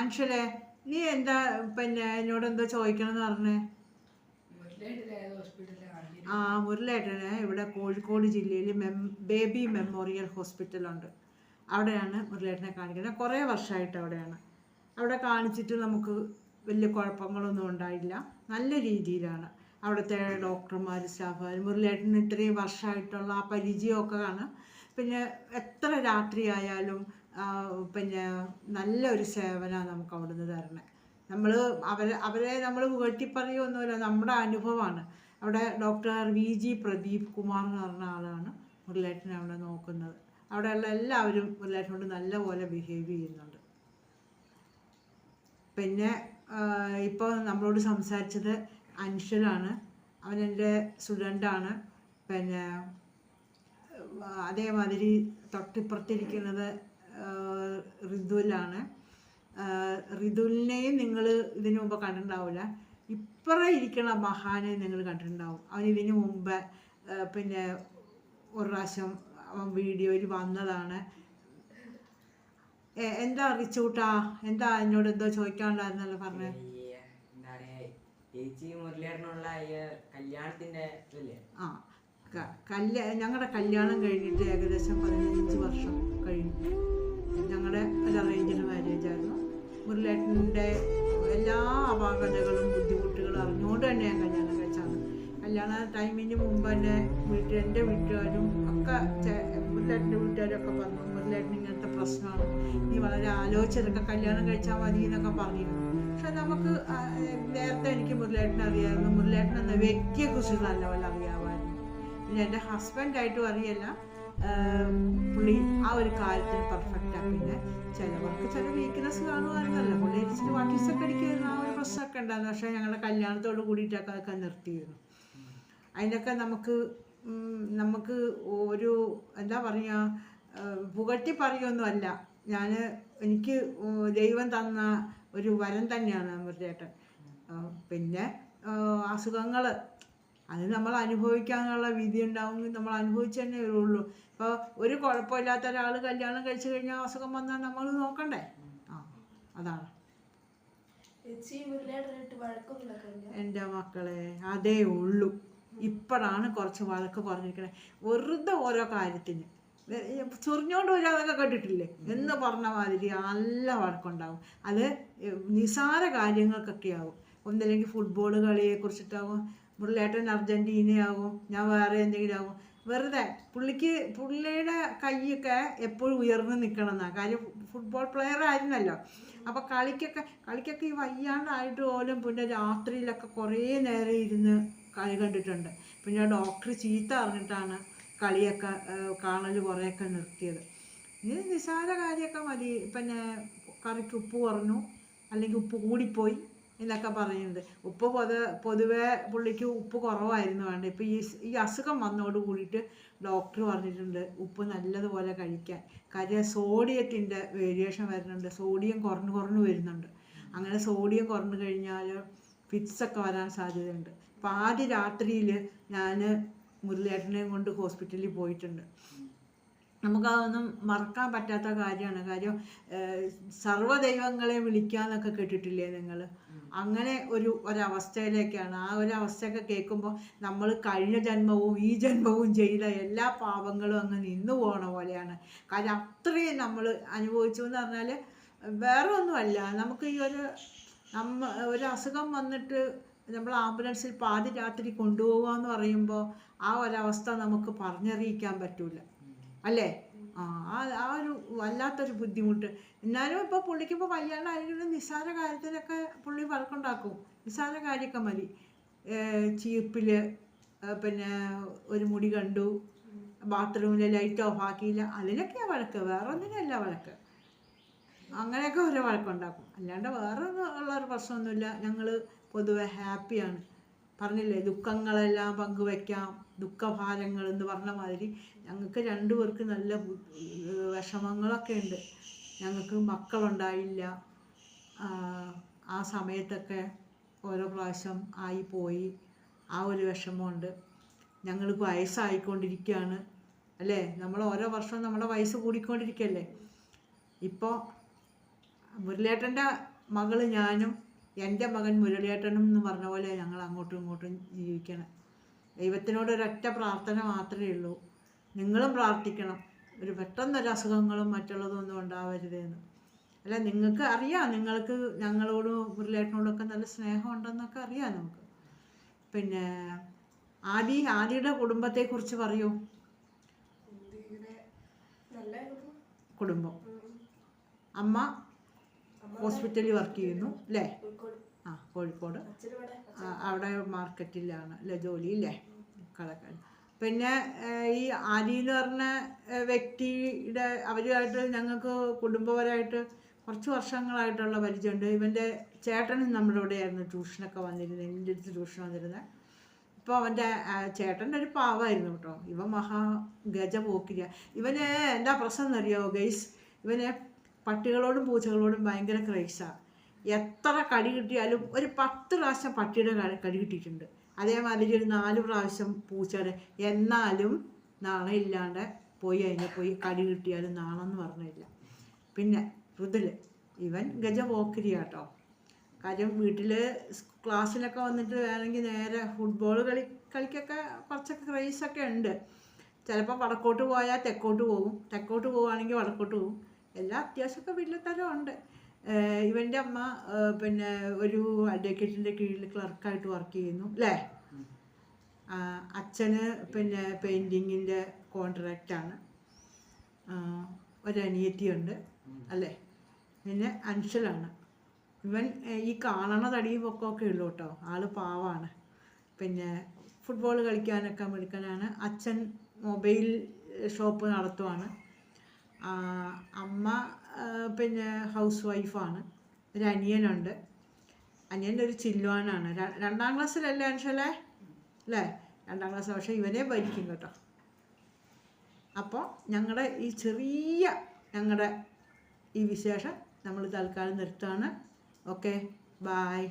അൻഷലേ, നീ എന്താ പിന്നെ എന്നോട് എന്തോ ചോദിക്കണമെന്ന് പറഞ്ഞേ? ആ, മുരളിയേട്ടന് ഇവിടെ കോഴിക്കോട് ജില്ലയിൽ ബേബി മെമ്മോറിയൽ ഹോസ്പിറ്റലുണ്ട്. അവിടെയാണ് മുരളിയേട്ടനെ കാണിക്കുന്നത്. കുറേ വർഷമായിട്ട് അവിടെയാണ്. അവിടെ കാണിച്ചിട്ട് നമുക്ക് വലിയ കുഴപ്പങ്ങളൊന്നും ഉണ്ടായില്ല. നല്ല രീതിയിലാണ് അവിടുത്തെ ഡോക്ടർമാർ, സ്റ്റാഫുകാർ. മുരളിയേട്ടന് ഇത്രയും വർഷമായിട്ടുള്ള ആ പരിചയമൊക്കെ കാണും. പിന്നെ എത്ര രാത്രിയായാലും പിന്നെ നല്ലൊരു സേവനമാണ് നമുക്ക് അവിടുന്ന് തരണേ. നമ്മൾ അവരെ നമ്മൾ പുകഴ്ത്തിപ്പറയൊന്നുമില്ല, നമ്മുടെ അനുഭവമാണ്. അവിടെ ഡോക്ടർ VG പ്രദീപ് കുമാർ എന്ന് പറഞ്ഞ ആളാണ് മുരളിയേട്ടനെ അവിടെ നോക്കുന്നത്. അവിടെയുള്ള എല്ലാവരും മുരളിയേട്ടനോട് നല്ലപോലെ ബിഹേവ് ചെയ്യുന്നുണ്ട്. പിന്നെ ഇപ്പോൾ നമ്മളോട് സംസാരിച്ചത് അൻഷലാണ്. അവനെൻ്റെ സ്റ്റുഡൻ്റാണ്. പിന്നെ അതേമാതിരി തൊട്ടിപ്പുറത്തിരിക്കുന്നത് ഋതുലാണ്. ഋതുലിനെയും നിങ്ങൾ ഇതിനു മുമ്പ് കണ്ടിട്ടുണ്ടാവില്ല. ഇപ്പറേ ഇരിക്കണ മഹാനെ നിങ്ങൾ കണ്ടിട്ടുണ്ടാവും. അവൻ ഇതിനു മുമ്പ് പിന്നെ ഒരു പ്രാവശ്യം അവൻ വീഡിയോയിൽ വന്നതാണ്. എന്താ റിച്ചൂട്ടാ, എന്താ എന്നോട് എന്തോ ചോദിക്കാനുണ്ടായിരുന്നല്ലോ പറഞ്ഞേ? ഞങ്ങളുടെ കല്യാണം കഴിഞ്ഞിട്ട് ഏകദേശം 15 വർഷം കഴിഞ്ഞു. ഞങ്ങളുടെ ഒരു അറേഞ്ച്ഡ് മാരേജ് ആയിരുന്നു. മുരളിയേട്ടൻ്റെ എല്ലാ അപാകതകളും ബുദ്ധിമുട്ടുകളും അറിഞ്ഞുകൊണ്ട് തന്നെ ഞാൻ കല്യാണം കഴിച്ചാണ്. കല്യാണ ടൈമിന് മുമ്പ് തന്നെ എൻ്റെ വീട്ടുകാരും ഒക്കെ മുരളിയേട്ടൻ്റെ വീട്ടുകാരൊക്കെ പറഞ്ഞു, മുരളിയേട്ടൻ ഇങ്ങനത്തെ പ്രശ്നമാണ്, നീ വളരെ ആലോചിച്ചതൊക്കെ കല്യാണം കഴിച്ചാൽ മതി എന്നൊക്കെ പറഞ്ഞിരുന്നു. പക്ഷെ നമുക്ക് നേരത്തെ എനിക്ക് മുരളിയേട്ടനെ അറിയാമായിരുന്നു. മുരളിയേട്ടൻ എന്ന വ്യക്തിയെക്കുറിച്ച് നല്ലപോലെ അറിയാമായിരുന്നു. പിന്നെ എൻ്റെ ഹസ്ബൻഡായിട്ടും അറിയില്ല, പുള്ളി ആ ഒരു കാര്യത്തിൽ പെർഫെക്റ്റാണ്. പിന്നെ ചിലവർക്ക് ചില വീക്ക്നെസ് കാണുമായിരുന്നല്ലോ. പുള്ളി ഇച്ചിരി വാട്ടീസൊക്കെ അടിക്കുമായിരുന്നു, ആ ഒരു പ്രശ്നമൊക്കെ ഉണ്ടായിരുന്നു. പക്ഷേ ഞങ്ങളുടെ കല്യാണത്തോട് കൂടിയിട്ടൊക്കെ അതൊക്കെ നിർത്തിയിരുന്നു. അതിനൊക്കെ നമുക്ക് ഒരു എന്താ പറയുക, പുകഴ്ത്തി പറയുമൊന്നുമല്ല. എനിക്ക് ദൈവം തന്ന ഒരു വരം തന്നെയാണ് മുരളിയേട്ടൻ. പിന്നെ അസുഖങ്ങൾ അത് നമ്മൾ അനുഭവിക്കാനുള്ള വിധി ഉണ്ടാവും, നമ്മൾ അനുഭവിച്ചു തന്നെ വരുള്ളൂ. ഇപ്പോൾ ഒരു കുഴപ്പമില്ലാത്ത ഒരാൾ കല്യാണം കഴിച്ചു കഴിഞ്ഞാൽ അസുഖം വന്നാൽ നമ്മൾ നോക്കണ്ടേ? അതാണ് എൻ്റെ മക്കളെ, അതേ ഉള്ളൂ. ഇപ്പോഴാണ് കുറച്ച് വഴക്ക് പറഞ്ഞിരിക്കണേ, വെറുതെ ഓരോ കാര്യത്തിന് ചൊറിഞ്ഞോണ്ട് വരാതൊക്കെ കേട്ടിട്ടില്ലേ എന്ന് പറഞ്ഞ മാതിരി നല്ല വഴക്കുണ്ടാവും. അത് നിസാര കാര്യങ്ങൾക്കൊക്കെ ആവും. ഒന്നില്ലെങ്കിൽ ഫുട്ബോൾ കളിയെക്കുറിച്ചിട്ടാവും, മുരളിയേട്ടൻ അർജൻറ്റീനയാവും, ഞാൻ വേറെ എന്തെങ്കിലും ആവും. വെറുതെ പുള്ളിയുടെ കൈയൊക്കെ എപ്പോഴും ഉയർന്നു നിൽക്കണം എന്നാണ് കാര്യം. ഫുട്ബോൾ പ്ലെയർ ആയിരുന്നല്ലോ. അപ്പോൾ കളിക്കൊക്കെ ഈ വയ്യാണ്ടായിട്ട് പോലും പിന്നെ രാത്രിയിലൊക്കെ കുറേ നേരം ഇരുന്ന് കളി കണ്ടിട്ടുണ്ട്. പിന്നെ ഡോക്ടർ ചീത്ത അറിഞ്ഞിട്ടാണ് കളിയൊക്കെ കാണൽ കുറേയൊക്കെ നിർത്തിയത്. ഇനി നിസാര കാര്യമൊക്കെ മതി. പിന്നെ കറിക്ക് ഉപ്പ് കുറഞ്ഞു, അല്ലെങ്കിൽ ഉപ്പ് കൂടിപ്പോയി എന്നൊക്കെ പറയുന്നത്. ഉപ്പ് പൊതുവെ പുള്ളിക്ക് ഉപ്പ് കുറവായിരുന്നു വേണ്ട. ഇപ്പോൾ ഈ അസുഖം വന്നതോട് കൂടിയിട്ട് ഡോക്ടർ പറഞ്ഞിട്ടുണ്ട് ഉപ്പ് നല്ലതുപോലെ കഴിക്കാൻ. കാര്യം സോഡിയത്തിൻ്റെ വേരിയേഷൻ വരുന്നുണ്ട്, സോഡിയം കുറഞ്ഞു വരുന്നുണ്ട്. അങ്ങനെ സോഡിയം കുറഞ്ഞു കഴിഞ്ഞാൽ ഫിറ്റ്സൊക്കെ വരാൻ സാധ്യതയുണ്ട്. അപ്പോൾ ആദ്യ രാത്രിയിൽ ഞാൻ മുരളിയേട്ടനെയും കൊണ്ട് ഹോസ്പിറ്റലിൽ പോയിട്ടുണ്ട്. നമുക്കതൊന്നും മറക്കാൻ പറ്റാത്ത കാര്യമാണ്. കാര്യം സർവ്വദൈവങ്ങളെ വിളിക്കാന്നൊക്കെ കേട്ടിട്ടില്ലേ നിങ്ങൾ? അങ്ങനെ ഒരവസ്ഥയിലേക്കാണ്. ആ ഒരു അവസ്ഥയൊക്കെ കേൾക്കുമ്പോൾ നമ്മൾ കഴിഞ്ഞ ജന്മവും ഈ ജന്മവും ചെയ്ത എല്ലാ പാപങ്ങളും അങ്ങ് നിന്നു പോകണ പോലെയാണ്. കാര്യം അത്രയും നമ്മൾ അനുഭവിച്ചു എന്ന് പറഞ്ഞാൽ വേറെ ഒന്നുമല്ല. നമുക്ക് ഈ ഒരു അസുഖം വന്നിട്ട് നമ്മൾ ആംബുലൻസിൽ പാതി രാത്രി കൊണ്ടുപോകുക എന്ന് പറയുമ്പോൾ ആ ഒരവസ്ഥ നമുക്ക് പറഞ്ഞറിയിക്കാൻ പറ്റൂല, അല്ലേ? ആ ഒരു വല്ലാത്തൊരു ബുദ്ധിമുട്ട്. എന്നാലും ഇപ്പോൾ പുള്ളിക്കിപ്പോൾ വയ്യാണ്ടായിരിക്കുന്ന നിസ്സാര കാര്യത്തിനൊക്കെ പുള്ളി വഴക്കുണ്ടാക്കും. നിസ്സാര കാര്യമൊക്കെ മതി. ചീർപ്പിൽ പിന്നെ ഒരു മുടി കണ്ടു, ബാത്റൂമിലെ ലൈറ്റ് ഓഫ് ആക്കിയില്ല, അതിനൊക്കെയാണ് വഴക്ക്, വേറെ ഒന്നിനല്ല വഴക്ക്. അങ്ങനെയൊക്കെ ഓരോ വഴക്കുണ്ടാക്കും. അല്ലാണ്ട് വേറെ ഉള്ളൊരു പ്രശ്നമൊന്നുമില്ല. ഞങ്ങൾ പൊതുവെ ഹാപ്പിയാണ്. പറഞ്ഞില്ലേ, ദുഃഖങ്ങളെല്ലാം പങ്കുവയ്ക്കാം, ദുഃഖഭാരങ്ങൾ എന്ന് പറഞ്ഞ മാതിരി ഞങ്ങൾക്ക് രണ്ടുപേർക്ക് നല്ല വിഷമങ്ങളൊക്കെ ഉണ്ട്. ഞങ്ങൾക്ക് മക്കളുണ്ടായില്ല. ആ സമയത്തൊക്കെ ഓരോ പ്രാവശ്യം ആയിപ്പോയി. ആ ഒരു വിഷമമുണ്ട്. ഞങ്ങൾ വയസ്സായിക്കൊണ്ടിരിക്കുകയാണ്, അല്ലേ? നമ്മൾ ഓരോ വർഷവും നമ്മുടെ വയസ്സ് കൂടിക്കൊണ്ടിരിക്കുകയല്ലേ. ഇപ്പോൾ മുരളിയേട്ടൻ്റെ മകള് ഞാനും എൻ്റെ മകൻ മുരളിയേട്ടനും എന്ന് പറഞ്ഞ പോലെ ഞങ്ങൾ അങ്ങോട്ടും ഇങ്ങോട്ടും ജീവിക്കണം. ദൈവത്തിനോട് ഒരൊറ്റ പ്രാർത്ഥന മാത്രമേ ഉള്ളൂ, നിങ്ങളും പ്രാർത്ഥിക്കണം, ഒരു പെട്ടെന്നൊരു അസുഖങ്ങളും മറ്റുള്ളതും ഒന്നും ഉണ്ടാവരുതെന്ന്. അല്ല, നിങ്ങൾക്ക് അറിയാം, നിങ്ങൾക്ക് ഞങ്ങളോടും മുരളിയേട്ടനോടൊക്കെ നല്ല സ്നേഹം ഉണ്ടെന്നൊക്കെ അറിയാം നമുക്ക്. പിന്നെ ആദിയുടെ കുടുംബത്തെക്കുറിച്ച് പറയൂ. കുടുംബം, അമ്മ ഹോസ്പിറ്റലിൽ വർക്ക് ചെയ്യുന്നു അല്ലേ? ആ, കോഴിക്കോട്. അവിടെ മാർക്കറ്റിലാണ് അല്ലേ ജോലി അല്ലേ, കളക്കാട്. പിന്നെ ഈ ആദി എന്ന് പറഞ്ഞ വ്യക്തിയുടെ അവരുമായിട്ട് ഞങ്ങൾക്ക് കുടുംബപരമായിട്ട് കുറച്ച് വർഷങ്ങളായിട്ടുള്ള പരിചയമുണ്ട്. ഇവൻ്റെ ചേട്ടനും നമ്മുടെ ഇവിടെയായിരുന്നു ട്യൂഷനൊക്കെ വന്നിരുന്നത്, എൻ്റെ അടുത്ത് ട്യൂഷൻ വന്നിരുന്നത്. ഇപ്പോൾ അവൻ്റെ ചേട്ടൻ്റെ ഒരു പാവമായിരുന്നു കേട്ടോ. ഇവൻ മഹാ ഗജ പോക്കില്ല. ഇവന് എന്താ പ്രശ്നം എന്നറിയാമോ ഗൈസ്? ഇവന് പട്ടികളോടും പൂച്ചകളോടും ഭയങ്കര ക്രൈസാണ്. എത്ര കടി കിട്ടിയാലും ഒരു 10 പ്രാവശ്യം പട്ടിയുടെ കടി കിട്ടിയിട്ടുണ്ട്, അതേമാതിരി ഒരു 4 പ്രാവശ്യം പൂച്ചയുടെ. എന്നാലും നാണമില്ലാണ്ട് പോയി കടി കിട്ടിയാലും നാണമെന്ന് പറഞ്ഞില്ല. പിന്നെ ഋതുല്, ഇവൻ ഗജ പോക്കിരിയാട്ടോ. കാര്യം വീട്ടിൽ ക്ലാസ്സിലൊക്കെ വന്നിട്ട് വേണമെങ്കിൽ നേരെ ഫുട്ബോൾ കളിക്കൊക്കെ കുറച്ചൊക്കെ ക്രൈസൊക്കെ ഉണ്ട്. ചിലപ്പോൾ വടക്കോട്ട് പോയാൽ തെക്കോട്ട് പോകും, തെക്കോട്ട് പോവുകയാണെങ്കിൽ വടക്കോട്ട് പോകും. എല്ലാം അത്യാവശ്യമൊക്കെ വലിയ തരമുണ്ട്. ഇവൻ്റെ അമ്മ പിന്നെ ഒരു അഡ്വക്കേറ്റിൻ്റെ കീഴിൽ ക്ലർക്കായിട്ട് വർക്ക് ചെയ്യുന്നു അല്ലേ? അച്ഛന് പിന്നെ പെയിൻറ്റിങ്ങിൻ്റെ കോൺട്രാക്റ്റാണ്. ഒരനിയത്തിയുണ്ട് അല്ലേ? പിന്നെ അൻഷലാണ്. ഇവൻ ഈ കാണണ തടിയും പൊക്കമൊക്കെ ഉള്ളൂ കേട്ടോ, ആള് പാവാണ്. പിന്നെ ഫുട്ബോൾ കളിക്കാനൊക്കെ മിടുക്കനാണ്. അച്ഛൻ മൊബൈൽ ഷോപ്പ് നടത്തുവാണ്. അമ്മ പിന്നെ ഹൗസ് വൈഫാണ്. ഒരു അനിയനുണ്ട്, അനിയൻ്റെ ഒരു ചില്ലുവാനാണ്. 2ാം ക്ലാസ്സിലല്ലേ അൻഷലേ അല്ലേ? 2ാം ക്ലാസ്. പക്ഷേ ഇവനെ ഭരിക്കും കേട്ടോ. അപ്പോൾ ഞങ്ങളുടെ ഈ ഞങ്ങളുടെ ഈ വിശേഷം നമ്മൾ തൽക്കാലം നിർത്തുകയാണ്. Okay, bye.